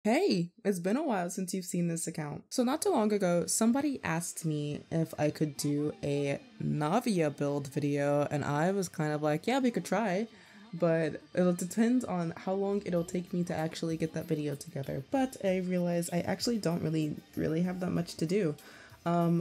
Hey, it's been a while since you've seen this account. So not too long ago, somebody asked me if I could do a Navia build video, and I was kind of like, yeah, we could try, but it'll depend on how long it'll take me to actually get that video together. But I realized I actually don't really have that much to do.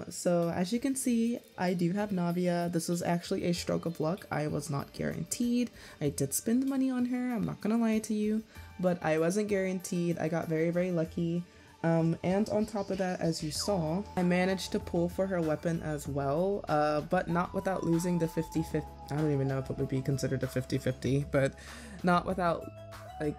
So as you can see, I do have Navia. This was actually a stroke of luck. I was not guaranteed. I did spend money on her, I'm not gonna lie to you, but I wasn't guaranteed. I got very lucky. And on top of that, as you saw, I managed to pull for her weapon as well, but not without losing the 50-50. I don't even know if it would be considered a 50-50, but not without, like,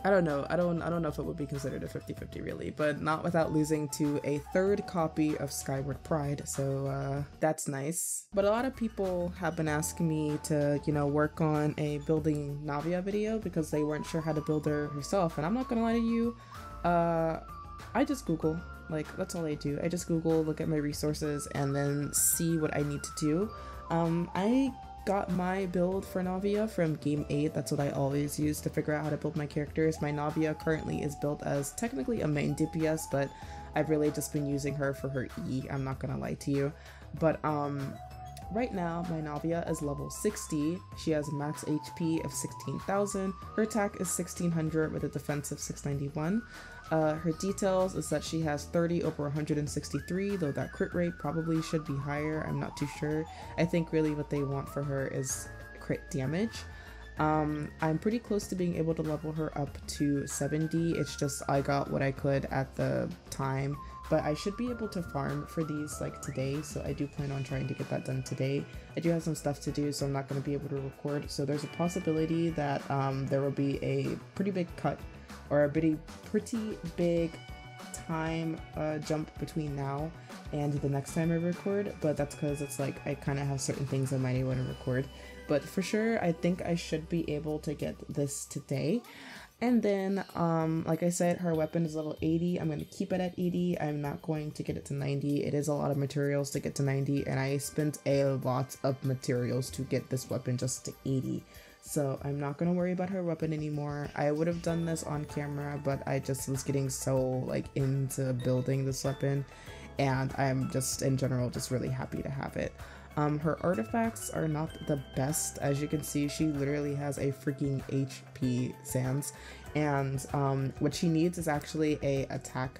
I don't know if it would be considered a 50-50 really, but not without losing to a third copy of Skyward Pride, so that's nice. But a lot of people have been asking me to, work on a building Navia video because they weren't sure how to build her herself, and I'm not gonna lie to you, I just Google. Like, that's all I do. I just Google, look at my resources, and then see what I need to do. I got my build for Navia from Game 8, that's what I always use to figure out how to build my characters. My Navia currently is built as technically a main DPS, but I've really just been using her for her E, I'm not gonna lie to you. But right now my Navia is level 60, she has max HP of 16,000, her attack is 1600 with a defense of 691. Her details is that she has 30 over 163, though that crit rate probably should be higher, I'm not too sure. I think really what they want for her is crit damage. I'm pretty close to being able to level her up to 70, it's just I got what I could at the time, but I should be able to farm for these like today, so I do plan on trying to get that done today. I do have some stuff to do, so I'm not going to be able to record, so there's a possibility that there will be a pretty big cut or a pretty big time jump between now and the next time I record, but that's because it's like I kind of have certain things I might want to record. But for sure, I think I should be able to get this today. And then, like I said, her weapon is level 80. I'm going to keep it at 80. I'm not going to get it to 90. It is a lot of materials to get to 90, and I spent a lot of materials to get this weapon just to 80. So I'm not going to worry about her weapon anymore. I would have done this on camera, but I just was getting so like into building this weapon, and I'm just in general just really happy to have it. Her artifacts are not the best. As you can see, she literally has a freaking HP sans, and what she needs is actually a attack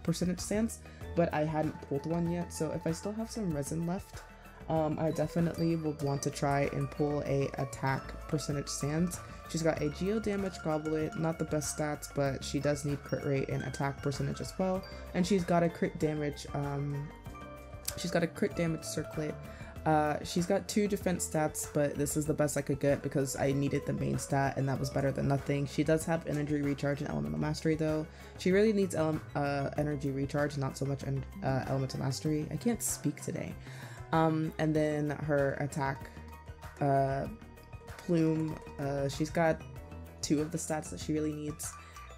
percentage sans, but I hadn't pulled one yet, so if I still have some resin left, I definitely would want to try and pull a attack percentage sans. She's got a geo damage goblet, not the best stats, but she does need crit rate and attack percentage as well, and she's got a crit damage circlet. She's got 2 defense stats, but this is the best I could get because I needed the main stat, and that was better than nothing. She does have energy recharge and elemental mastery though. She really needs energy recharge, not so much elemental mastery. I can't speak today. And then her attack plume, she's got 2 of the stats that she really needs.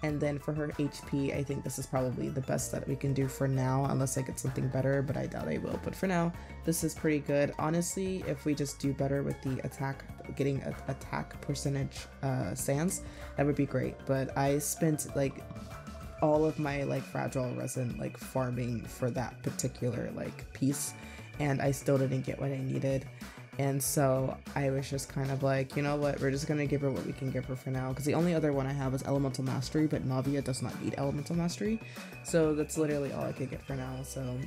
And then for her HP, I think this is probably the best that we can do for now, unless I get something better, but I doubt I will. But for now, this is pretty good. Honestly, if we just do better with the getting an attack percentage sans, that would be great. But I spent like all of my like fragile resin like farming for that particular like piece, and I still didn't get what I needed. And so I was just kind of like, you know what, we're just gonna give her what we can give her for now, because the only other one I have is elemental mastery, but Navia does not need elemental mastery, so that's literally all I could get for now. So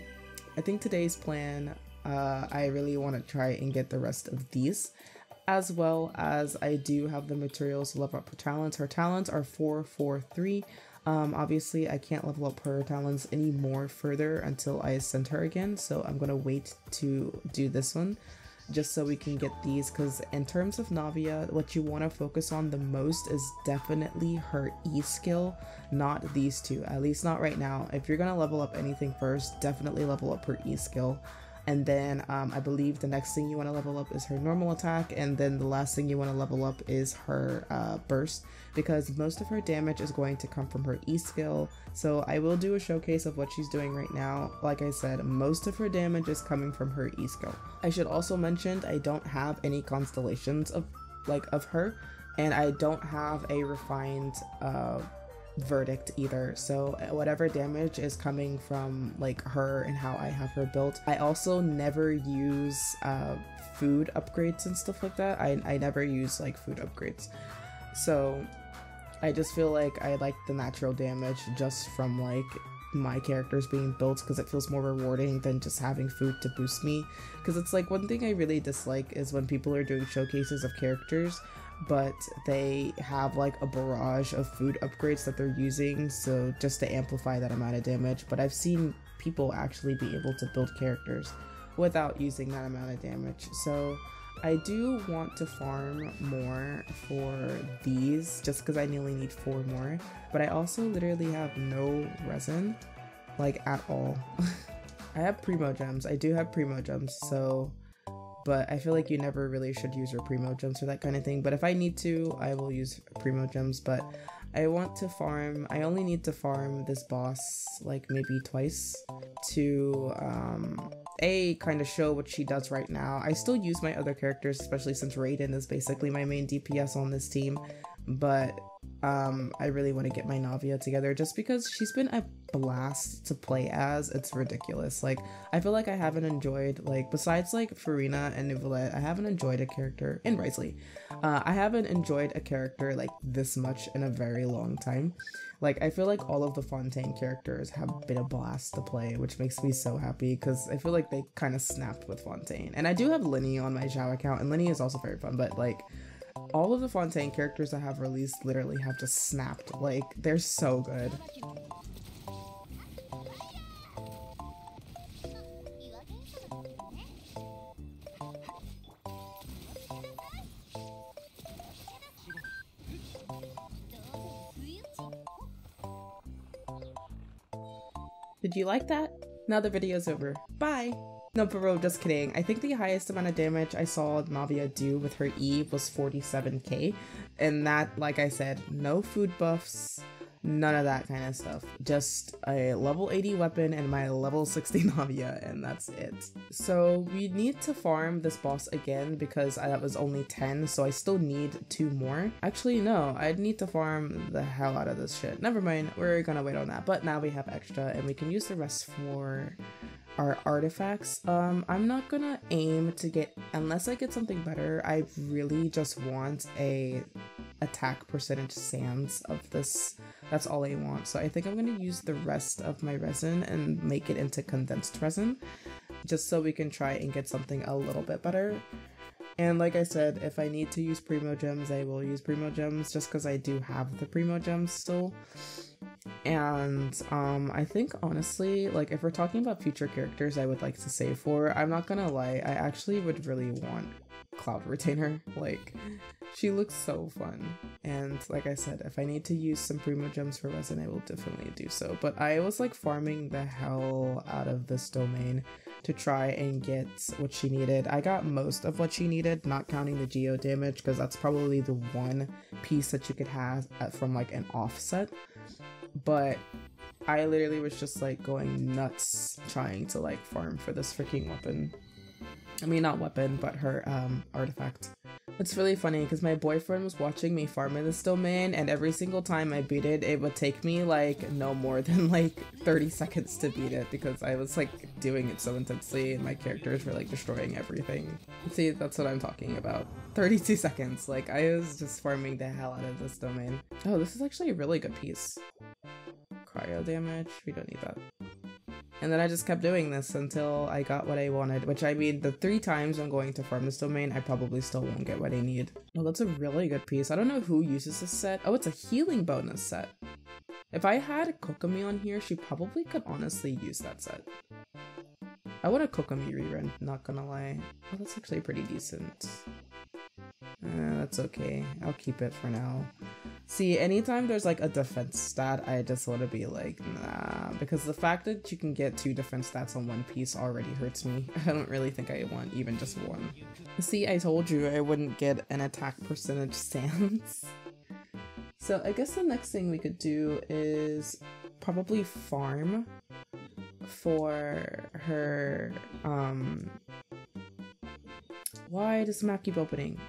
I think today's plan, I really want to try and get the rest of these, as well as I do have the materials to level up her talents. Her talents are 4, 4, 3. Obviously I can't level up her talents any more further until I send her again, so I'm gonna wait to do this one just so we can get these, because in terms of Navia, what you want to focus on the most is definitely her E skill, not these two, at least not right now. If you're gonna level up anything first, definitely level up her E skill. And then I believe the next thing you want to level up is her normal attack, and then the last thing you want to level up is her burst, because most of her damage is going to come from her E skill. So I will do a showcase of what she's doing right now. Like I said, most of her damage is coming from her E skill. I should also mention I don't have any constellations of her, and I don't have a refined verdict either. So whatever damage is coming from like her and how I have her built. I also never use food upgrades and stuff like that. I never use like food upgrades. So I just feel like I like the natural damage just from like my characters being built, because it feels more rewarding than just having food to boost me. Because it's like, one thing I really dislike is when people are doing showcases of characters but they have like a barrage of food upgrades that they're using, so just to amplify that amount of damage. But I've seen people actually be able to build characters without using that amount of damage. So I do want to farm more for these just because I nearly need 4 more, but I also literally have no resin, like at all. I have primo gems. I do have primo gems, so, but I feel like you never really should use your primo gems for that kind of thing. But if I need to, I will use primo gems. But I want to farm, I only need to farm this boss like maybe twice to kind of show what she does right now. I still use my other characters, especially since Raiden is basically my main DPS on this team, but I really want to get my Navia together just because she's been a blast to play as. It's ridiculous. Like, I feel like I haven't enjoyed, like, besides like Farina and Neuvillette, I haven't enjoyed a character, and Risley, I haven't enjoyed a character like this much in a very long time. Like, I feel like all of the Fontaine characters have been a blast to play, which makes me so happy because I feel like they kind of snapped with Fontaine. And I do have Linny on my Zhao account, and Linny is also very fun, but like, all of the Fontaine characters that have released literally have just snapped. Like, they're so good. Did you like that? Now the video's over. Bye! No, for real, just kidding. I think the highest amount of damage I saw Navia do with her E was 47k. And that, like I said, no food buffs, none of that kind of stuff. Just a level 80 weapon and my level 60 Navia, and that's it. So we need to farm this boss again because that was only 10, so I still need 2 more. Actually, no, I'd need to farm the hell out of this shit. Never mind, we're gonna wait on that. But now we have extra and we can use the rest for our artifacts. I'm not gonna aim to get, unless I get something better, I really just want a attack percentage sands of this. That's all I want. So I think I'm gonna use the rest of my resin and make it into condensed resin, just so we can try and get something a little bit better. And like I said, if I need to use primo gems, I will use primo gems just because I do have the primo gems still. And I think honestly, like, if we're talking about future characters I would like to save for, I'm not gonna lie, I actually would really want Cloud Retainer. Like, she looks so fun. And like I said, if I need to use some primo gems for resin, I will definitely do so. But I was like farming the hell out of this domain to try and get what she needed. I got most of what she needed, not counting the geo damage, because that's probably the one piece that you could have from like an offset. But I literally was just like going nuts trying to like farm for this freaking weapon. I mean, not weapon, but her artifact. It's really funny because my boyfriend was watching me farm in this domain, and every single time I beat it, it would take me like no more than like 30 seconds to beat it because I was like doing it so intensely and my characters were like destroying everything. See, that's what I'm talking about. 32 seconds. Like, I was just farming the hell out of this domain. Oh, this is actually a really good piece. Cryo damage, we don't need that. And then I just kept doing this until I got what I wanted, which, I mean, the 3 times I'm going to farm this domain, I probably still won't get what I need. Oh, that's a really good piece. I don't know who uses this set. Oh, it's a healing bonus set. If I had Kokomi on here, she probably could honestly use that set. I want a Kokomi rerun, not gonna lie. Oh, that's actually pretty decent. That's okay. I'll keep it for now. See, anytime there's like a defense stat, I just want to be like, nah, because the fact that you can get 2 defense stats on one piece already hurts me. I don't really think I want even just 1. See, I told you I wouldn't get an attack percentage sans. So I guess the next thing we could do is probably farm for her, why does the map keep opening?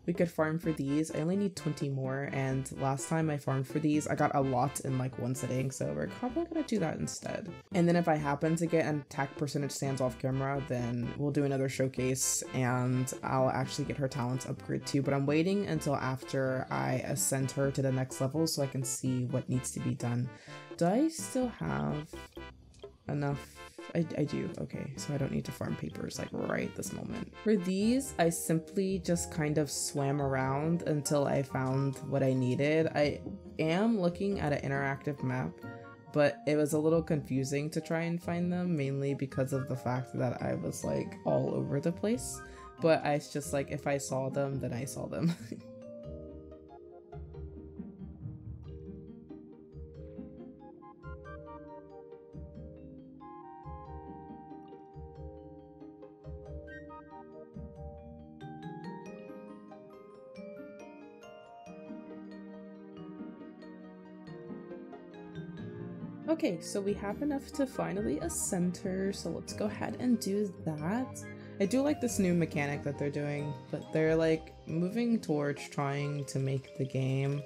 we could farm for these. I only need 20 more, and last time I farmed for these, I got a lot in like one sitting, so we're probably gonna do that instead. And then if I happen to get an attack percentage stands off camera, then we'll do another showcase and I'll actually get her talents upgrade too, but I'm waiting until after I ascend her to the next level so I can see what needs to be done. Do I still have enough? I do. Okay, so I don't need to farm papers like right this moment. For these, I simply just kind of swam around until I found what I needed. I am looking at an interactive map, but it was a little confusing to try and find them, mainly because of the fact that I was like all over the place. But I just like, if I saw them, then I saw them. Okay, so we have enough to finally ascend her, so let's go ahead and do that. I do like this new mechanic that they're doing, but they're like moving towards trying to make the game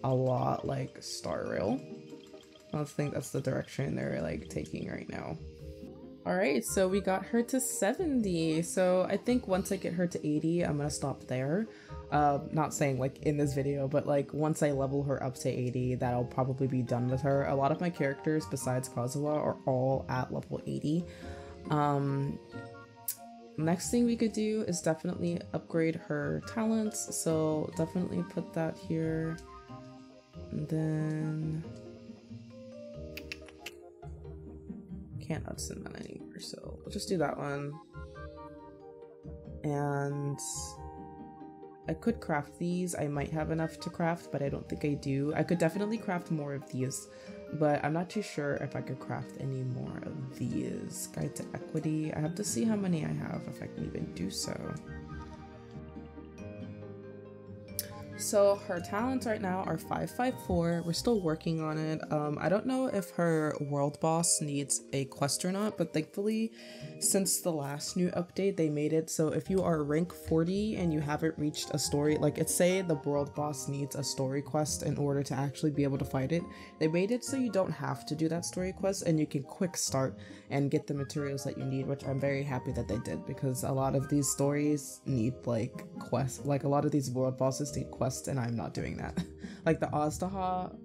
a lot like Star Rail. I think that's the direction they're like taking right now. Alright, so we got her to 70, so I think once I get her to 80, I'm gonna stop there. Not saying like in this video, but like once I level her up to 80, that'll probably be done with her. A lot of my characters besides Kazuha are all at level 80. Next thing we could do is definitely upgrade her talents, so definitely put that here. And then can't ascend that anymore, so we'll just do that one. And I could craft these. I might have enough to craft, but I don't think I do. I could definitely craft more of these, but I'm not too sure if I could craft any more of these. Guide to equity. I have to see how many I have, if I can even do so. So her talents right now are 554. We're still working on it. I don't know if her world boss needs a quest or not, but thankfully since the last new update they made it so if you are rank 40 and you haven't reached a story, like it's say the world boss needs a story quest in order to actually be able to fight it, they made it so you don't have to do that story quest and you can quick start and get the materials that you need, which I'm very happy that they did, because a lot of these stories need like quests, like a lot of these world bosses need quests, and I'm not doing that. Like the Aztaha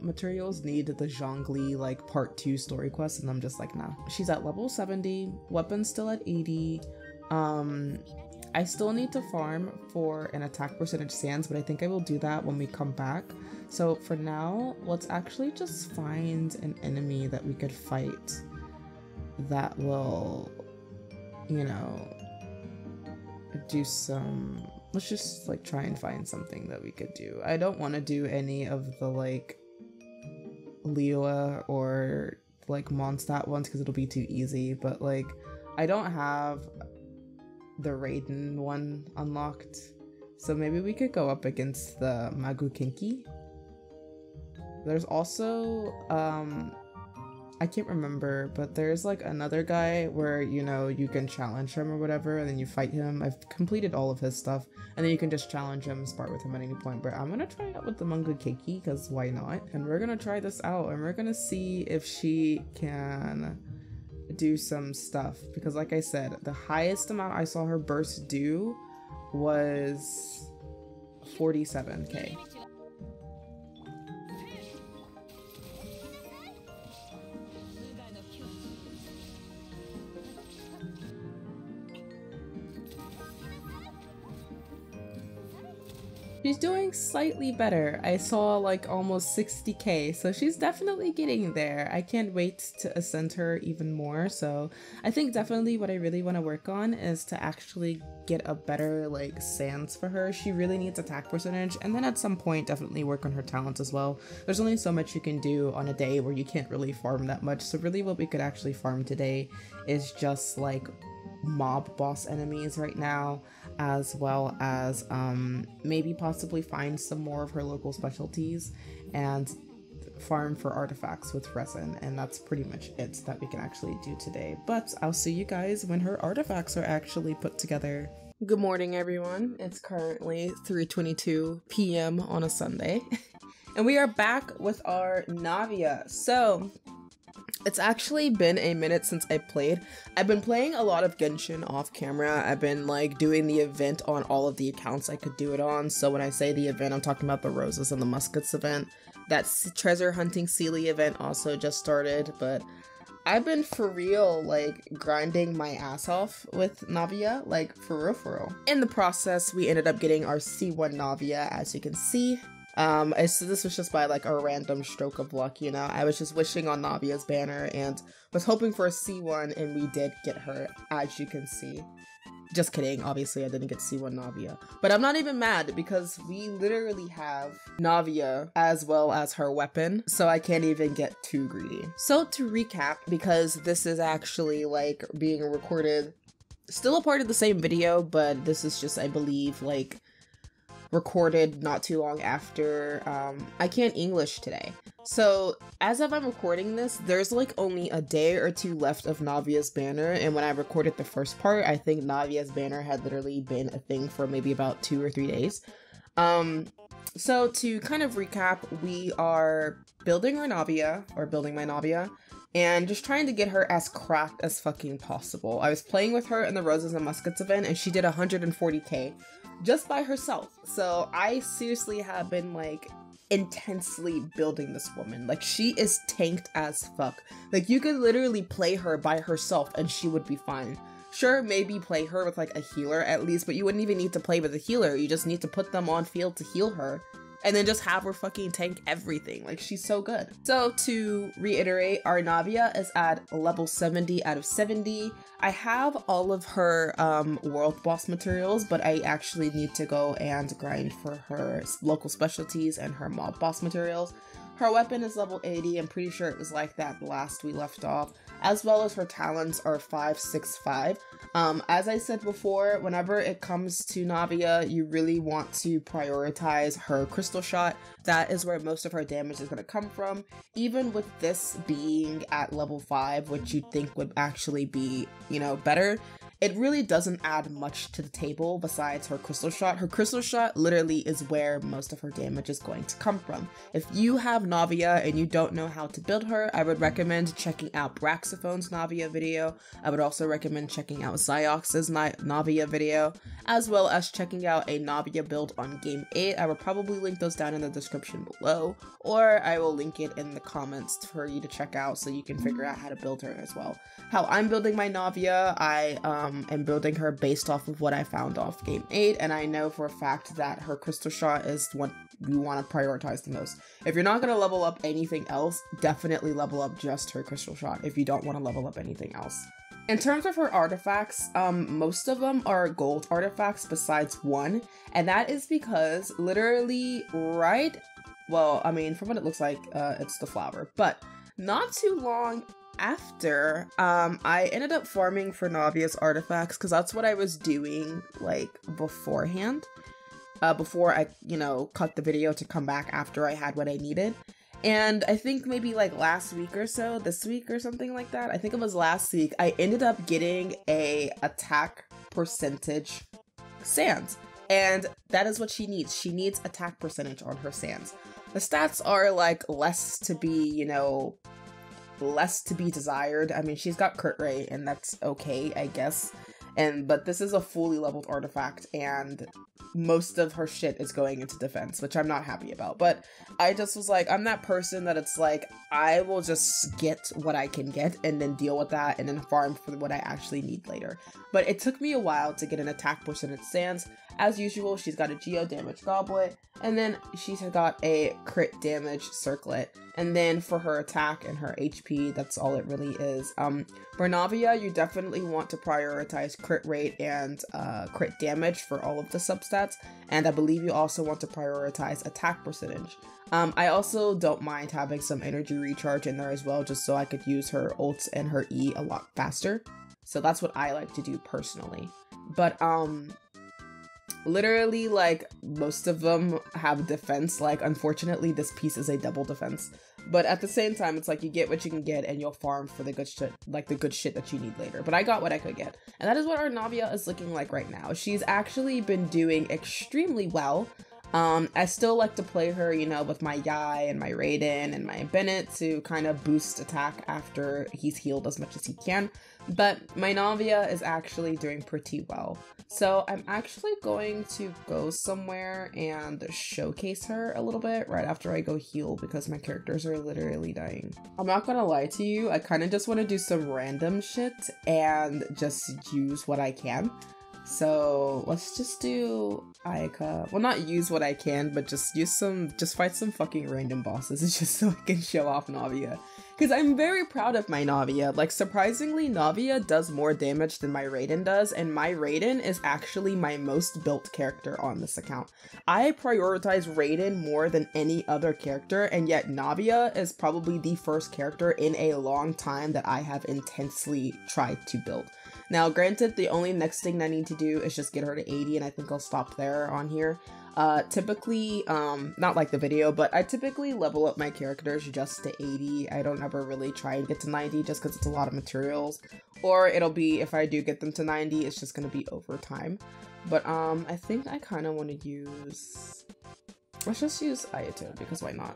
materials need the Zhongli like part 2 story quest, and I'm just like, nah. She's at level 70, weapons still at 80. I still need to farm for an attack percentage sands, but I think I will do that when we come back. So for now, let's actually just find an enemy that we could fight that will, you know, do some... Let's just like try and find something that we could do. I don't want to do any of the like Leela or like Mondstadt ones because it'll be too easy, but like I don't have the Raiden one unlocked, so maybe we could go up against the Magukinki. There's also I can't remember, but there's like another guy where, you know, you can challenge him or whatever and then you fight him. I've completed all of his stuff and then you can just challenge him and spar with him at any point, but I'm gonna try it out with the Magukinki because why not? And we're gonna try this out and we're gonna see if she can do some stuff, because like I said, the highest amount I saw her burst do was 47k. She's doing slightly better. I saw like almost 60k, so she's definitely getting there. I can't wait to ascend her even more, so I think definitely what I really want to work on is to actually get a better like sands for her. She really needs attack percentage, and then at some point definitely work on her talents as well. There's only so much you can do on a day where you can't really farm that much, so really what we could actually farm today is just like mob boss enemies right now, as well as maybe possibly find some more of her local specialties and farm for artifacts with resin, and that's pretty much it that we can actually do today. But I'll see you guys when her artifacts are actually put together. Good morning, everyone. It's currently 3:22 p.m. on a Sunday, and we are back with our Navia. So, it's actually been a minute since I played. I've been playing a lot of Genshin off camera. I've been like doing the event on all of the accounts I could do it on. So when I say the event, I'm talking about the Roses and the Muskets event. That treasure hunting Sealy event also just started, but I've been for real, like, grinding my ass off with Navia, like, for real, for real. In the process, we ended up getting our C1 Navia, as you can see. So this was just by, like, a random stroke of luck, you know? I was just wishing on Navia's banner and was hoping for a C1, and we did get her, as you can see. Just kidding, obviously I didn't get C1 Navia. But I'm not even mad because we literally have Navia as well as her weapon, so I can't even get too greedy. So to recap, because this is actually like being recorded, still a part of the same video, but this is just, I believe, like recorded not too long after. I can't English today. So as of I'm recording this, there's like only a day or two left of Navia's banner, and when I recorded the first part, I think Navia's banner had literally been a thing for maybe about 2 or 3 days. So to kind of recap, we are building our Navia, or building my Navia, and just trying to get her as cracked as fucking possible. I was playing with her in the Roses and Muskets event, and she did 140k just by herself. So I seriously have been like intensely building this woman. Like, she is tanked as fuck. Like, you could literally play her by herself and she would be fine. Sure, maybe play her with like a healer at least, but you wouldn't even need to play with a healer. You just need to put them on field to heal her, and then just have her fucking tank everything. Like, she's so good. So to reiterate, our Navia is at level 70 out of 70. I have all of her world boss materials, but I actually need to go and grind for her local specialties and her mob boss materials. Her weapon is level 80. I'm pretty sure it was like that last we left off, as well as her talents are 5, 6, 5. As I said before, whenever it comes to Navia, you really want to prioritize her crystal shot. That is where most of her damage is going to come from. Even with this being at level 5, which you'd think would actually be, you know, better, it really doesn't add much to the table besides her crystal shot. Her crystal shot literally is where most of her damage is going to come from. If you have Navia and you don't know how to build her, I would recommend checking out Braxophone's Navia video. I would also recommend checking out Zyox's Navia video, as well as checking out a Navia build on Game 8. I will probably link those down in the description below, or I will link it in the comments for you to check out so you can figure out how to build her as well. How I'm building my Navia, I am building her based off of what I found off Game 8, and I know for a fact that her crystal shot is what you want to prioritize the most. If you're not going to level up anything else, definitely level up just her crystal shot if you don't want to level up anything else. In terms of her artifacts, most of them are gold artifacts besides one, and that is because literally well, I mean, from what it looks like, it's the flower, but not too long after, I ended up farming for Navia's artifacts because that's what I was doing, like, beforehand, before I, you know, cut the video to come back after I had what I needed. And I think maybe like last week or so, this week or something like that, I think it was last week, I ended up getting a attack percentage sands. And that is what she needs. She needs attack percentage on her sands. The stats are like less to be, you know, less to be desired. I mean, she's got crit rate and that's okay, I guess. But this is a fully leveled artifact and most of her shit is going into defense, which I'm not happy about. But I just was like, I'm that person that it's like, I will just get what I can get and then deal with that and then farm for what I actually need later. But it took me a while to get an attack percentage sands. As usual, she's got a geo damage goblet, and then she's got a crit damage circlet. And then for her attack and her HP, that's all it really is. For Navia, you definitely want to prioritize crit rate and crit damage for all of the substats. And I believe you also want to prioritize attack percentage. I also don't mind having some energy recharge in there as well, just so I could use her ults and her E a lot faster. So that's what I like to do personally. But literally, like, most of them have defense. Like, unfortunately, this piece is a double defense. But at the same time, it's like you get what you can get and you'll farm for the good shit, like the good shit that you need later. But I got what I could get. And that is what our Navia is looking like right now. She's actually been doing extremely well. I still like to play her, you know, with my Yai and my Raiden and my Bennett to kind of boost attack after he's healed as much as he can. But my Navia is actually doing pretty well. So I'm actually going to go somewhere and showcase her a little bit right after I go heal because my characters are literally dying. I'm not gonna lie to you, I kind of just want to do some random shit and just use what I can. So let's just do Ayaka. Well, not use what I can, but just fight some fucking random bosses just so I can show off Navia. Because I'm very proud of my Navia. Like, surprisingly, Navia does more damage than my Raiden does, and my Raiden is actually my most built character on this account. I prioritize Raiden more than any other character, and yet Navia is probably the first character in a long time that I have intensely tried to build. Now, granted, the only next thing I need to do is just get her to 80, and I think I'll stop there on here. Typically, not like the video, but I typically level up my characters just to 80. I don't ever really try and get to 90 just because it's a lot of materials. Or it'll be, if I do get them to 90, it's just gonna be over time. But, I think I kind of want to use... Let's just use Ayato, because why not?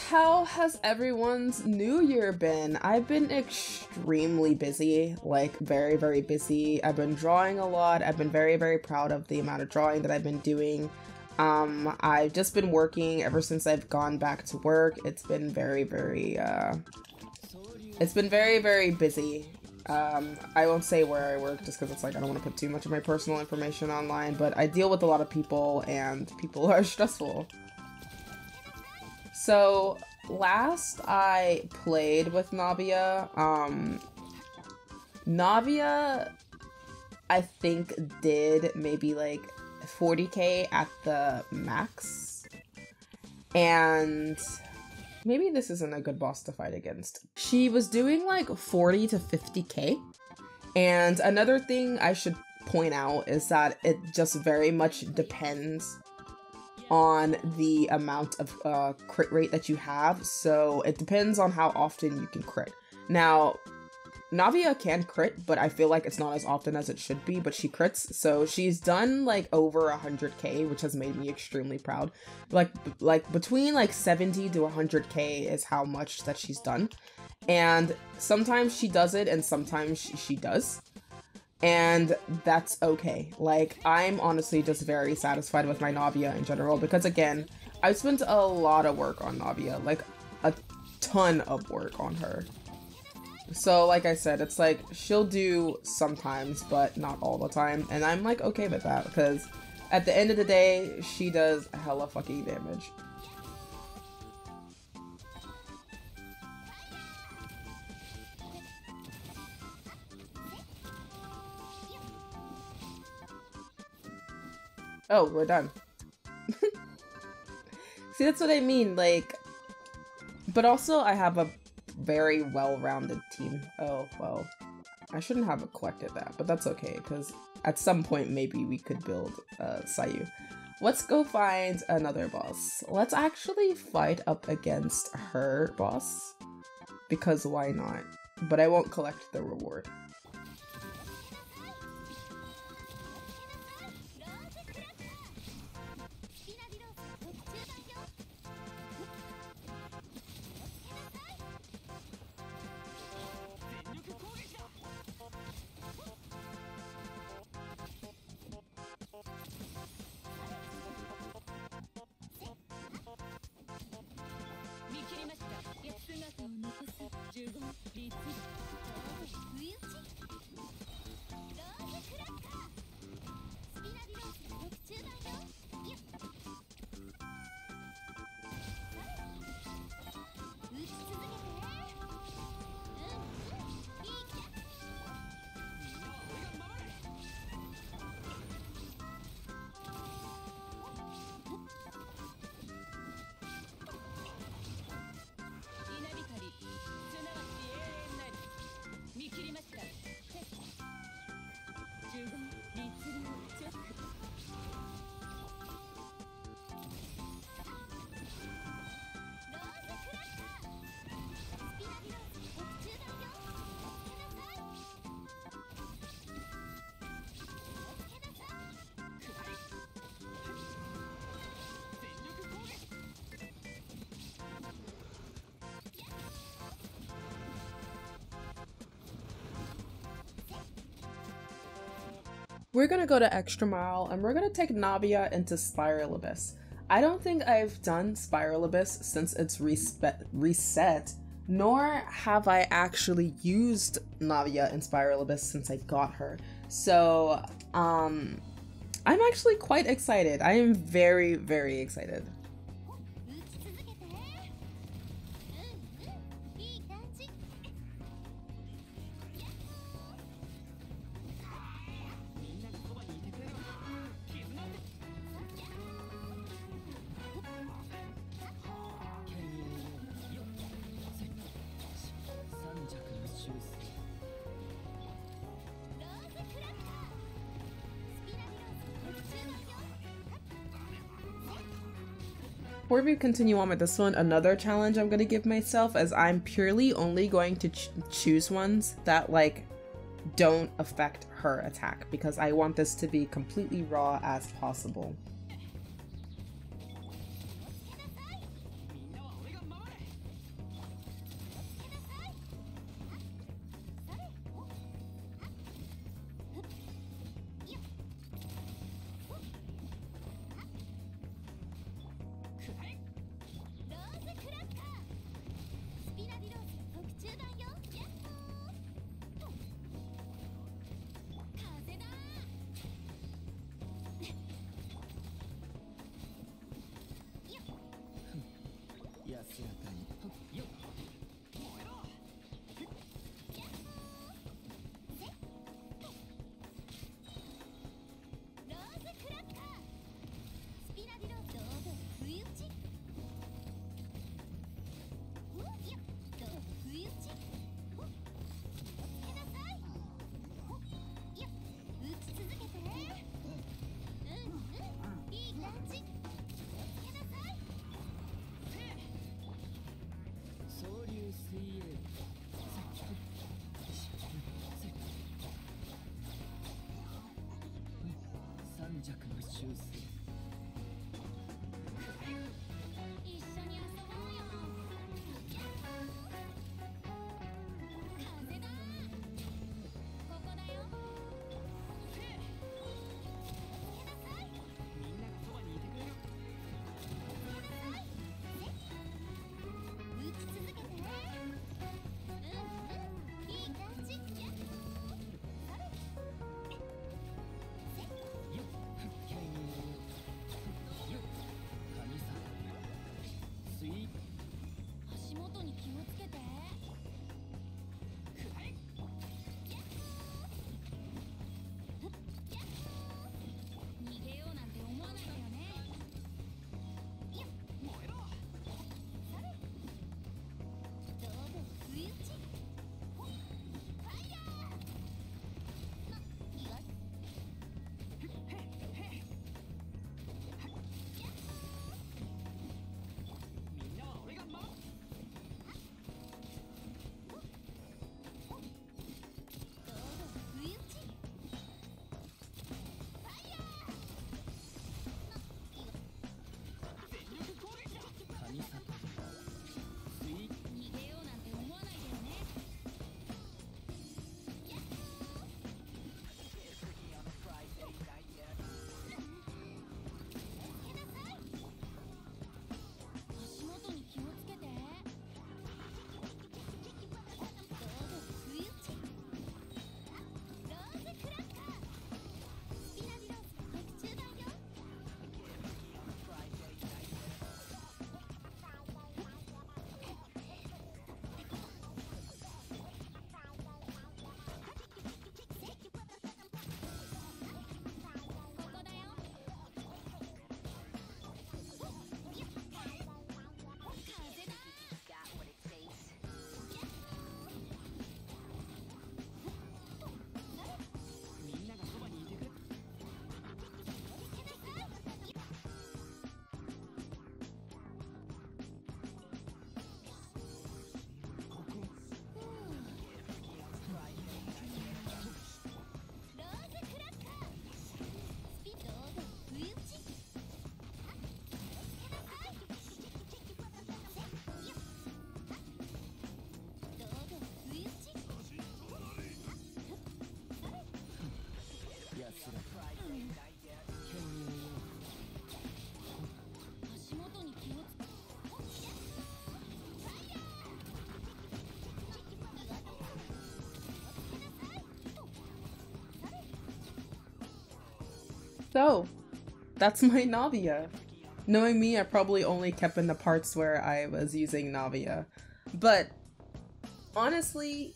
How has everyone's new year been? I've been extremely busy, like very, very busy. I've been drawing a lot. I've been very, very proud of the amount of drawing that I've been doing. I've just been working ever since I've gone back to work. It's been very, very busy. I won't say where I work just because it's like I don't want to put too much of my personal information online, but I deal with a lot of people and people are stressful. So, last I played with Navia, Navia, I think, did maybe like 40k at the max, and maybe this isn't a good boss to fight against. She was doing like 40 to 50k, and another thing I should point out is that it just very much depends on the amount of crit rate that you have, so it depends on how often you can crit. Now, Navia can crit, but I feel like it's not as often as it should be, but she crits, so she's done like over 100k, which has made me extremely proud. Like between like 70 to 100k is how much that she's done, and sometimes she does it and sometimes she does. And that's okay. Like, I'm honestly just very satisfied with my Navia in general because, again, I've spent a lot of work on Navia, like a ton of work on her. So, like I said, it's like she'll do sometimes, but not all the time. And I'm like okay with that because at the end of the day, she does hella fucking damage. Oh, we're done. See, that's what I mean, like, but also I have a very well-rounded team. Oh, well, I shouldn't have collected that, but that's okay, because at some point maybe we could build Sayu. Let's go find another boss. Let's actually fight up against her boss, because why not? But I won't collect the reward. we're gonna go the extra mile and we're gonna take Navia into Spiral Abyss. I don't think I've done Spiral Abyss since it's reset, nor have I actually used Navia in Spiral Abyss since I got her. So, I'm actually quite excited. I am very, very excited. Before we continue on with this one, another challenge I'm going to give myself is I'm purely only going to choose ones that like don't affect her attack because I want this to be completely raw as possible. So, that's my Navia. Knowing me, I probably only kept in the parts where I was using Navia. But, honestly,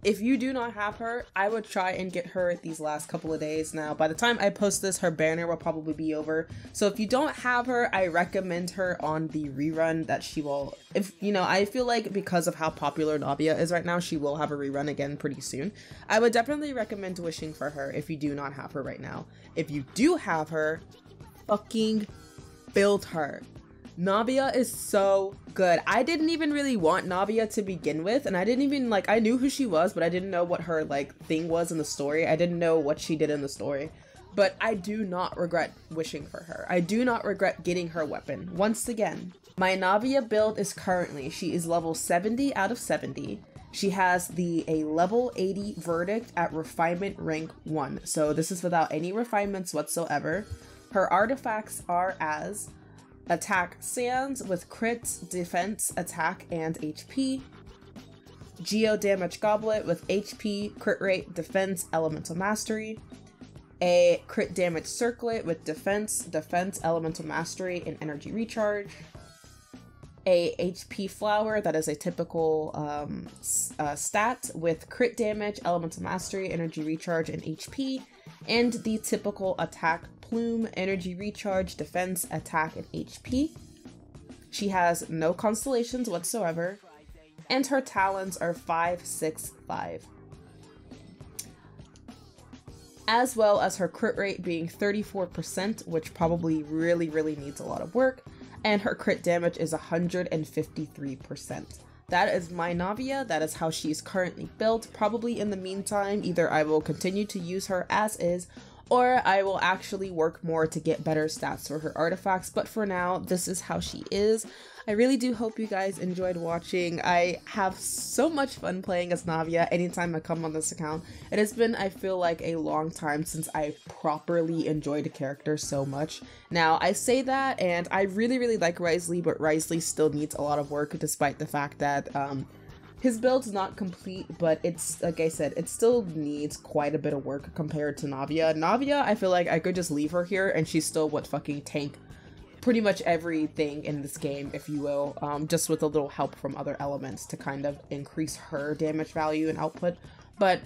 if you do not have her, I would try and get her these last couple of days. Now, by the time I post this, her banner will probably be over. So if you don't have her, I recommend her on the rerun that she will, I feel like because of how popular Navia is right now, she will have a rerun again pretty soon. I would definitely recommend wishing for her if you do not have her right now. If you do have her, fucking build her. Navia is so good. I didn't even really want Navia to begin with, and I didn't even, I knew who she was, but I didn't know what her, thing was in the story. I didn't know what she did in the story. But I do not regret wishing for her. I do not regret getting her weapon. Once again, my Navia build is currently, she is level 70 out of 70. She has a level 80 verdict at refinement rank 1. So this is without any refinements whatsoever. Her artifacts are as attack sands with crits, defense, attack, and HP. Geo damage goblet with HP, crit rate, defense, elemental mastery. A crit damage circlet with defense, elemental mastery, and energy recharge. A HP flower that is a typical stat with crit damage, elemental mastery, energy recharge, and HP. And the typical attack plume, energy recharge, defense, attack, and HP. She has no constellations whatsoever, and her talents are 5, 6, 5. As well as her crit rate being 34%, which probably really needs a lot of work, and her crit damage is 153%. That is my Navia. That is how she's currently built. Probably in the meantime, either I will continue to use her as is, or I will actually work more to get better stats for her artifacts, but for now, this is how she is. I really do hope you guys enjoyed watching. I have so much fun playing as Navia anytime I come on this account. It has been, I feel like, a long time since I properly enjoyed a character so much. Now, I say that, and I really like Wriothesley, but Wriothesley still needs a lot of work, despite the fact that, his build's not complete, but it's, like I said, it still needs quite a bit of work compared to Navia. Navia, I feel like I could just leave her here and she still would fucking tank pretty much everything in this game, if you will, just with a little help from other elements to kind of increase her damage value and output. But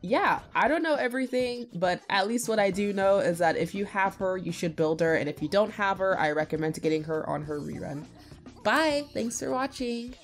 yeah, I don't know everything, but at least what I do know is that if you have her, you should build her, and if you don't have her, I recommend getting her on her rerun. Bye! Thanks for watching!